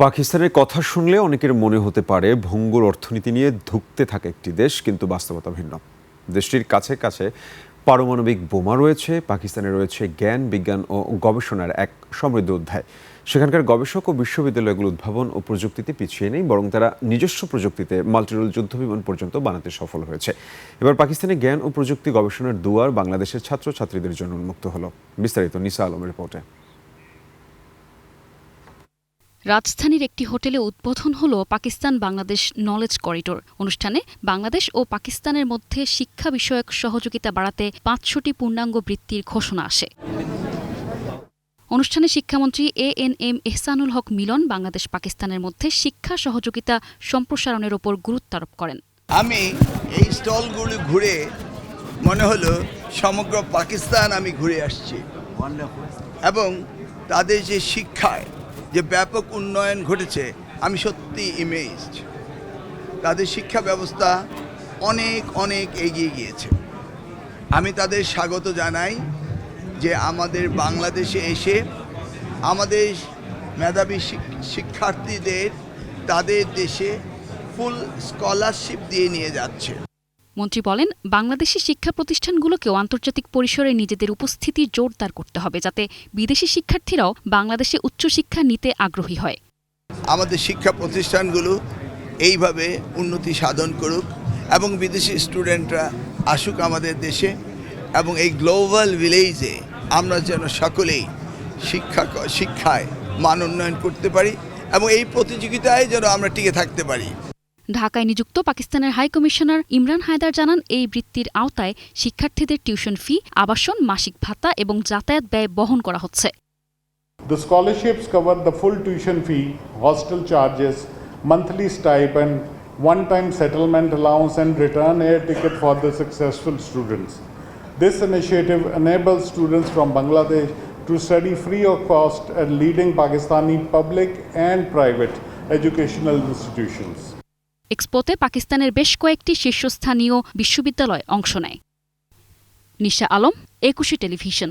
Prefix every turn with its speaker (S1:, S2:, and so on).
S1: পাকিস্তানের কথা শুনলে অনেকের মনে হতে পারে ভঙ্গুর অর্থনীতি নিয়ে ধুঁকতে থাকা একটি দেশ, কিন্তু বাস্তবতা ভিন্ন। দেশটির কাছে কাছে পারমাণবিক বোমা রয়েছে। পাকিস্তানে রয়েছে জ্ঞান, বিজ্ঞান ও গবেষণার এক সমৃদ্ধ অধ্যায়। সেখানকার গবেষক ও বিশ্ববিদ্যালয়গুলো উদ্ভাবন ও প্রযুক্তিতে পিছিয়ে নেই, বরং তারা নিজস্ব প্রযুক্তিতে মাল্টিরোল যুদ্ধবিমান পর্যন্ত বানাতে সফল হয়েছে। এবার পাকিস্তানে জ্ঞান ও প্রযুক্তি গবেষণার দুয়ার বাংলাদেশের ছাত্রছাত্রীদের জন্য উন্মুক্ত হলো। বিস্তারিত নিসা আলমের রিপোর্টে।
S2: রাজধানীর একটি হোটেলে উদ্বোধন হলো পাকিস্তান বাংলাদেশ নলেজ করিডোর। অনুষ্ঠানে বাংলাদেশ ও পাকিস্তানের মধ্যে শিক্ষা বিষয়ক সহযোগিতা বাড়াতে 500টি পূর্ণাঙ্গ বৃত্তির ঘোষণা আসে। অনুষ্ঠানে শিক্ষামন্ত্রী ANM এহসানুল হক মিলন বাংলাদেশ পাকিস্তানের মধ্যে শিক্ষা সহযোগিতা সম্প্রসারণের ওপর গুরুত্ব আরোপ করেন।
S3: আমি এই স্টলগুলো ঘুরে মনে হলো সমগ্র পাকিস্তান আমি ঘুরে আসছি এবং তাদের যে শিক্ষায় যে ব্যাপক উন্নয়ন ঘটেছে, আমি সত্যি ইমেজড। তাদের শিক্ষা ব্যবস্থা অনেক অনেক এগিয়ে গিয়েছে। আমি তাদের স্বাগত জানাই যে আমাদের বাংলাদেশে এসে আমাদের মেধাবী শিক্ষার্থীদের তাদের দেশে ফুল স্কলারশিপ দিয়ে নিয়ে যাচ্ছে।
S2: মন্ত্রী বলেন, বাংলাদেশি শিক্ষা প্রতিষ্ঠানগুলোকেও আন্তর্জাতিক পরিসরে নিজেদের উপস্থিতি জোরদার করতে হবে, যাতে বিদেশি শিক্ষার্থীরাও বাংলাদেশে উচ্চশিক্ষা নিতে আগ্রহী হয়।
S3: আমাদের শিক্ষা প্রতিষ্ঠানগুলো এইভাবে উন্নতি সাধন করুক এবং বিদেশি স্টুডেন্টরা আসুক আমাদের দেশে, এবং এই গ্লোবাল ভিলেজে আমরা যেন সকলেই শিক্ষায় মান উন্নয়ন করতে পারি এবং এই প্রতিযোগিতায় যেন আমরা টিকে থাকতে পারি।
S2: ঢাকায় নিযুক্ত পাকিস্তানের হাই কমিশনার ইমরান হায়দার জানান, এই বৃত্তির আওতায় শিক্ষার্থীদের টিউশন ফি, আবাসন, মাসিক ভাতা এবং যাতায়াত ব্যয় বহন করা হচ্ছে।
S4: The scholarships cover the full tuition fee, hostel charges, monthly stipend, one-time settlement allowance and return air ticket for the successful students. This initiative enables students from Bangladesh to study free of cost at leading Pakistani public and private educational institutions.
S2: এক্সপোতে পাকিস্তানের বেশ কয়েকটি শীর্ষস্থানীয় বিশ্ববিদ্যালয় অংশ নেয়। নিশা আলম, একুশে television.